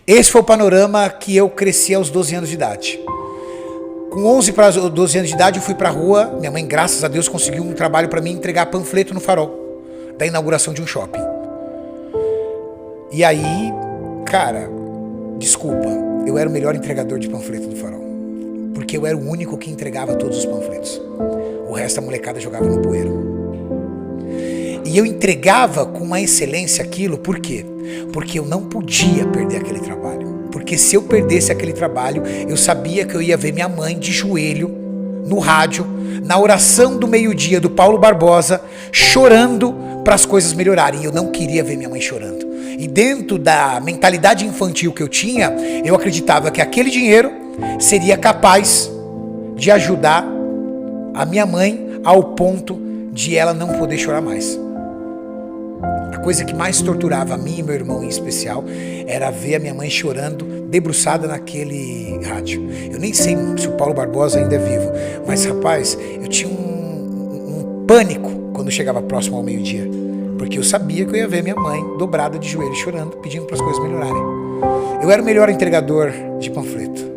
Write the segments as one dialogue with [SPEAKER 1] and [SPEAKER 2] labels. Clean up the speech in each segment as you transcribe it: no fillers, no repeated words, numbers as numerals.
[SPEAKER 1] Esse foi o panorama que eu cresci aos 12 anos de idade. Com 11 para 12 anos de idade eu fui pra rua. Minha mãe, graças a Deus, conseguiu um trabalho para mim entregar panfleto no Farol da inauguração de um shopping. E aí, cara, desculpa, eu era o melhor entregador de panfleto do Farol. Porque eu era o único que entregava todos os panfletos. O resto da molecada jogava no poeiro. E eu entregava com uma excelência aquilo, por quê? Porque eu não podia perder aquele trabalho. Porque se eu perdesse aquele trabalho, eu sabia que eu ia ver minha mãe de joelho, no rádio, na oração do meio-dia do Paulo Barbosa, chorando para as coisas melhorarem. E eu não queria ver minha mãe chorando. E dentro da mentalidade infantil que eu tinha, eu acreditava que aquele dinheiro seria capaz de ajudar a minha mãe ao ponto de ela não poder chorar mais. A coisa que mais torturava a mim e meu irmão em especial era ver a minha mãe chorando, debruçada naquele rádio. Eu nem sei se o Paulo Barbosa ainda é vivo, mas rapaz, eu tinha um pânico quando chegava próximo ao meio-dia, porque eu sabia que eu ia ver minha mãe dobrada de joelhos chorando, pedindo para as coisas melhorarem. Eu era o melhor entregador de panfleto.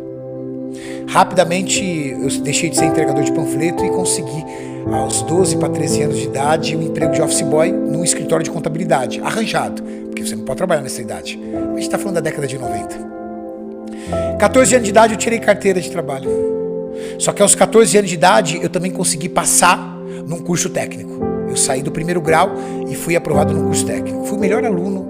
[SPEAKER 1] Rapidamente eu deixei de ser entregador de panfleto e consegui, aos 12 para 13 anos de idade, um emprego de office boy num escritório de contabilidade, arranjado, porque você não pode trabalhar nessa idade. A gente está falando da década de 90. 14 anos de idade eu tirei carteira de trabalho. Só que aos 14 anos de idade eu também consegui passar num curso técnico. Eu saí do primeiro grau e fui aprovado no curso técnico. Fui o melhor aluno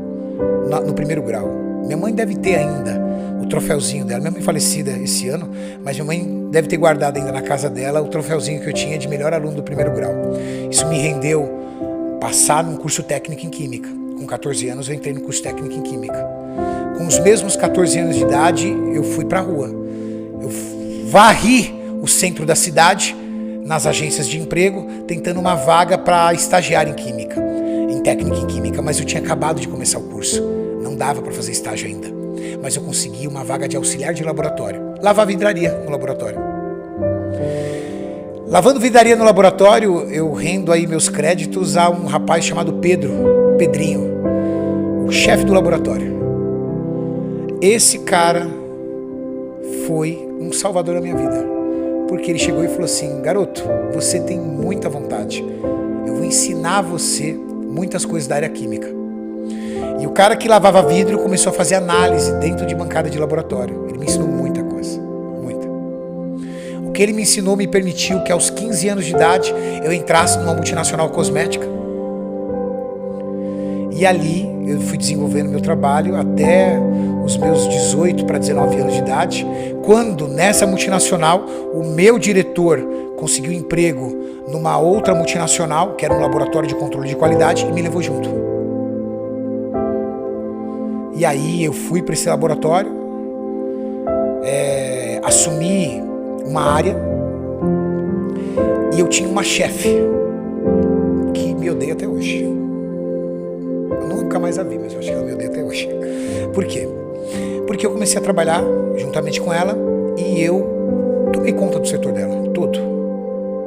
[SPEAKER 1] no primeiro grau. Minha mãe deve ter ainda o troféuzinho dela. Minha mãe falecida esse ano, mas minha mãe deve ter guardado ainda na casa dela o troféuzinho que eu tinha de melhor aluno do primeiro grau. Isso me rendeu passar num curso técnico em Química. Com 14 anos eu entrei no curso técnico em Química. Com os mesmos 14 anos de idade eu fui pra rua. Eu varri o centro da cidade nas agências de emprego, tentando uma vaga para estagiar em Química, em técnica em Química, mas eu tinha acabado de começar o curso. Não dava para fazer estágio ainda. Mas eu consegui uma vaga de auxiliar de laboratório. Lavar vidraria no laboratório. Lavando vidraria no laboratório, eu rendo aí meus créditos a um rapaz chamado Pedrinho, o chefe do laboratório. Esse cara foi um salvador da minha vida. Porque ele chegou e falou assim: garoto, você tem muita vontade. Eu vou ensinar você muitas coisas da área química. E o cara que lavava vidro começou a fazer análise dentro de bancada de laboratório. Ele me ensinou muita coisa, muita. O que ele me ensinou me permitiu que aos 15 anos de idade eu entrasse numa multinacional cosmética. E ali eu fui desenvolvendo meu trabalho até os meus 18 para 19 anos de idade, quando nessa multinacional o meu diretor conseguiu emprego numa outra multinacional, que era um laboratório de controle de qualidade, e me levou junto. E aí eu fui para esse laboratório, assumi uma área e eu tinha uma chefe que me odeia até hoje. Eu nunca mais a vi, mas eu acho que ela me odeia até hoje. Por quê? Porque eu comecei a trabalhar juntamente com ela e eu tomei conta do setor dela, todo.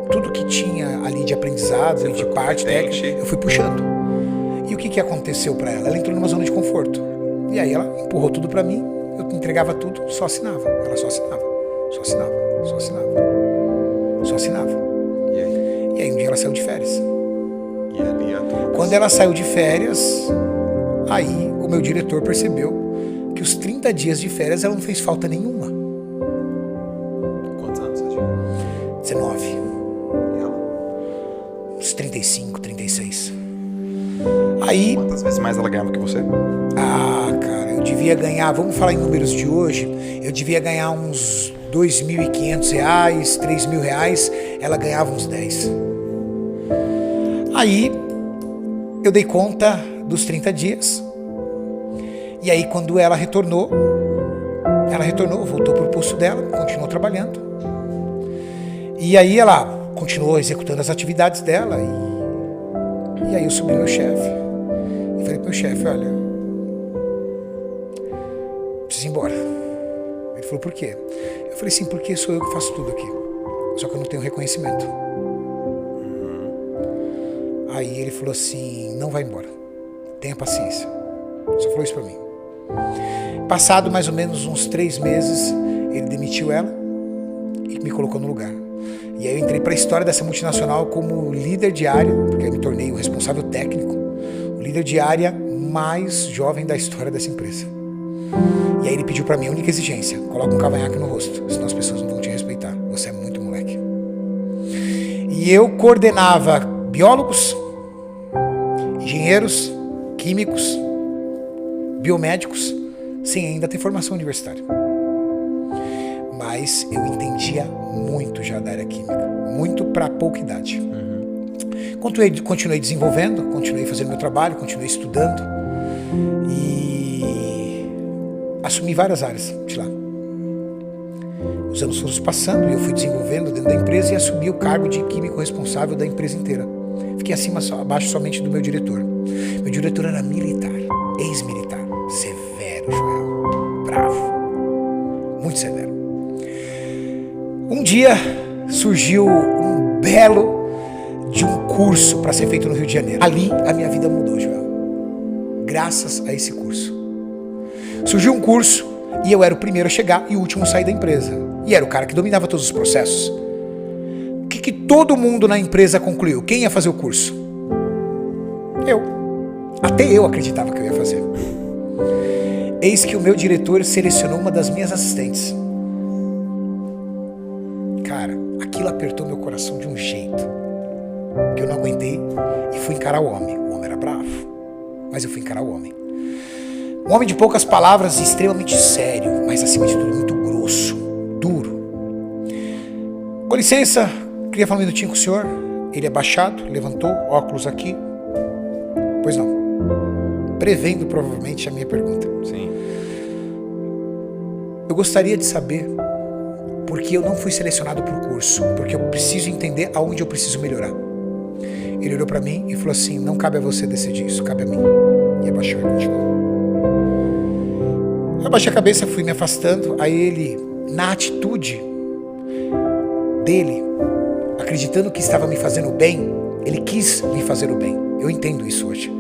[SPEAKER 1] Tudo que tinha ali de aprendizado e de parte técnica, eu fui puxando. E o que aconteceu para ela? Ela entrou numa zona de conforto. E aí ela empurrou tudo pra mim, eu entregava tudo, só assinava. Ela só assinava, só assinava, só assinava, só assinava. E aí um dia ela saiu de férias.
[SPEAKER 2] E ali
[SPEAKER 1] quando ela saiu de férias, aí o meu diretor percebeu que os 30 dias de férias ela não fez falta nenhuma.
[SPEAKER 2] Quantos anos você tinha?
[SPEAKER 1] 19.
[SPEAKER 2] E ela?
[SPEAKER 1] Uns 35, 36. Aí...
[SPEAKER 2] Quantas vezes mais ela ganhava que você?
[SPEAKER 1] Ah, cara, eu devia ganhar, vamos falar em números de hoje, eu devia ganhar uns R$2.500, R$3.000, ela ganhava uns 10. Aí, eu dei conta dos 30 dias, e aí quando ela retornou, voltou pro posto dela, continuou trabalhando, e aí ela continuou executando as atividades dela, e aí eu subi meu chefe, e falei pro meu chefe: olha, preciso ir embora. Ele falou: por quê? Eu falei: sim, porque sou eu que faço tudo aqui, só que eu não tenho reconhecimento. Aí ele falou assim: não vai embora, tenha paciência. Só falou isso pra mim. Passado mais ou menos uns 3 meses, ele demitiu ela e me colocou no lugar. E aí eu entrei para a história dessa multinacional como líder de área, porque eu me tornei o responsável técnico, o líder de área mais jovem da história dessa empresa. E aí ele pediu para mim a única exigência: coloca um cavanhaque no rosto, senão as pessoas não vão te respeitar, você é muito moleque. E eu coordenava biólogos, engenheiros, químicos, biomédicos, sem ainda ter formação universitária. Mas eu entendia muito já da área química, muito para pouca idade. Continuei desenvolvendo, continuei fazendo meu trabalho, continuei estudando e assumi várias áreas de lá. Os anos foram se passando e eu fui desenvolvendo dentro da empresa e assumi o cargo de químico responsável da empresa inteira. Fiquei abaixo somente do meu diretor. Meu diretor era militar, ex-militar, severo, Joel, bravo, muito severo. Um dia surgiu um belo de um curso para ser feito no Rio de Janeiro. Ali a minha vida mudou, Joel, graças a esse curso. Surgiu um curso e eu era o primeiro a chegar e o último a sair da empresa. E era o cara que dominava todos os processos. O que todo mundo na empresa concluiu? Quem ia fazer o curso? Eu. Até eu acreditava que eu ia fazer. Eis que o meu diretor selecionou uma das minhas assistentes. Cara, aquilo apertou meu coração de um jeito que eu não aguentei e fui encarar o homem. O homem era bravo, mas eu fui encarar o homem. Um homem de poucas palavras, extremamente sério, mas acima de tudo muito grosso, duro. Com licença, queria falar um minutinho com o senhor. Ele abaixado, levantou, óculos aqui. Pois não. Prevendo provavelmente a minha pergunta.
[SPEAKER 2] Sim.
[SPEAKER 1] Eu gostaria de saber por que eu não fui selecionado para o curso, porque eu preciso entender aonde eu preciso melhorar. Ele olhou para mim e falou assim: não cabe a você decidir isso, cabe a mim. E abaixou e continuou. Eu abaixei a cabeça, fui me afastando. Aí ele, na atitude dele, acreditando que estava me fazendo bem, ele quis me fazer o bem. Eu entendo isso hoje.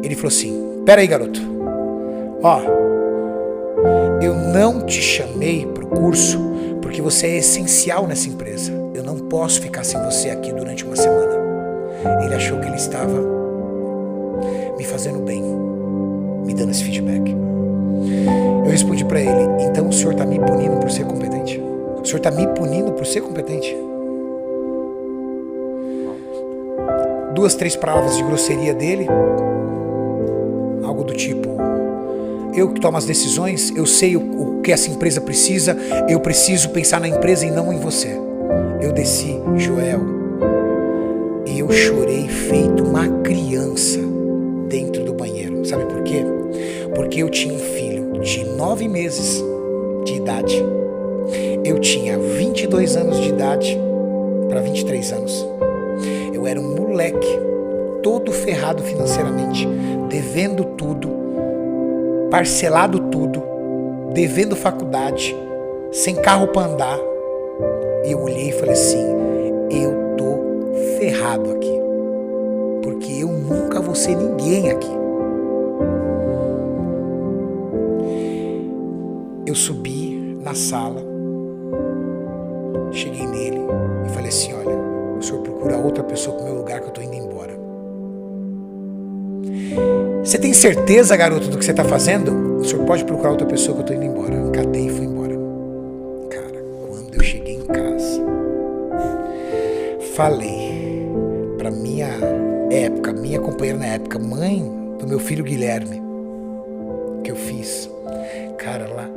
[SPEAKER 1] Ele falou assim: pera aí, garoto. Ó, eu não te chamei pro curso porque você é essencial nessa empresa. Eu não posso ficar sem você aqui durante uma semana. Ele achou que ele estava me fazendo bem, me dando esse feedback. Eu respondi pra ele: então o senhor tá me punindo por ser competente? O senhor tá me punindo por ser competente? 2, 3 palavras de grosseria dele. Algo do tipo: eu que tomo as decisões, eu sei o que essa empresa precisa, eu preciso pensar na empresa e não em você. Eu desci, Joel, e eu chorei feito uma criança dentro do banheiro. Sabe por quê? Porque eu tinha um filho de 9 meses de idade. Eu tinha 22 anos de idade para 23 anos. Eu era um moleque, todo ferrado financeiramente, devendo tudo, parcelado tudo, devendo faculdade, sem carro para andar. E eu olhei e falei assim: eu tô ferrado aqui, porque eu nunca vou ser ninguém aqui. Eu subi na sala, cheguei nele e falei assim: olha, o senhor procura outra pessoa pro meu lugar que eu tô indo embora. Você tem certeza, garoto, do que você tá fazendo? O senhor pode procurar outra pessoa que eu tô indo embora. Catei e fui embora. Cara, quando eu cheguei em casa, falei pra minha companheira na época, mãe do meu filho Guilherme, que eu fiz. Cara, ela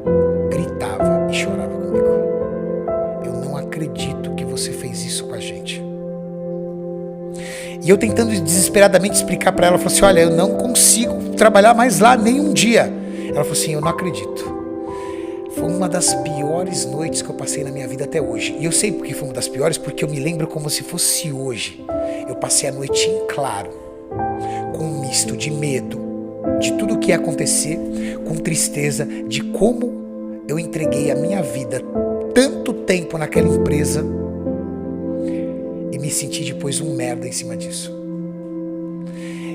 [SPEAKER 1] gritava e chorava comigo. Eu não acredito que você fez isso com a gente. E eu tentando desesperadamente explicar pra ela, falou assim: olha, eu não consigo trabalhar mais lá nem um dia. Ela falou assim: eu não acredito. Foi uma das piores noites que eu passei na minha vida até hoje. E eu sei porque foi uma das piores, porque eu me lembro como se fosse hoje. Eu passei a noite em claro, com um misto de medo, de tudo o que ia acontecer, com tristeza, de como eu entreguei a minha vida tanto tempo naquela empresa e me senti depois um merda em cima disso.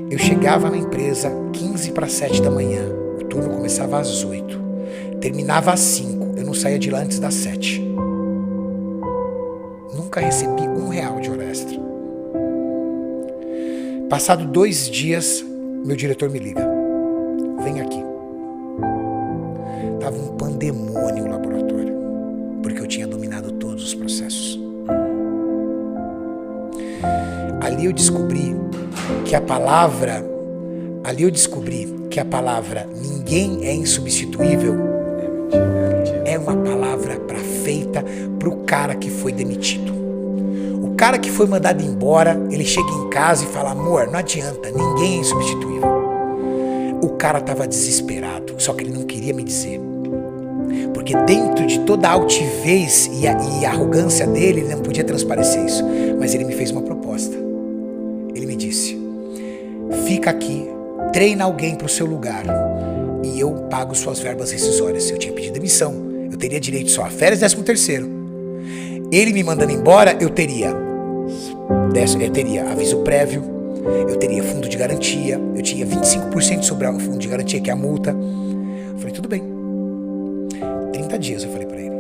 [SPEAKER 1] Eu chegava na empresa 6:45 da manhã, o turno começava às 8. Terminava às 5, eu não saía de lá antes das 7. Nunca recebi R$1 de hora extra. Passado 2 dias, meu diretor me liga. Vem aqui. Tava um pandemônio no laboratório, porque eu tinha dominado todos os processos. Ali eu descobri que a palavra ninguém é insubstituível é uma palavra feita pro cara que foi demitido. O cara que foi mandado embora, ele chega em casa e fala: amor, não adianta, ninguém é insubstituível. O cara tava desesperado, só que ele não queria me dizer. Porque dentro de toda a altivez e a arrogância dele, ele não podia transparecer isso. Mas ele me fez uma proposta. Ele me disse: fica aqui, treina alguém pro seu lugar e eu pago suas verbas rescisórias. Eu tinha pedido demissão, eu teria direito só a férias e 13º. Ele me mandando embora, eu teria aviso prévio, eu teria fundo de garantia, eu tinha 25% sobre o fundo de garantia, que é a multa. Eu falei: tudo bem. 30 dias, eu falei pra ele.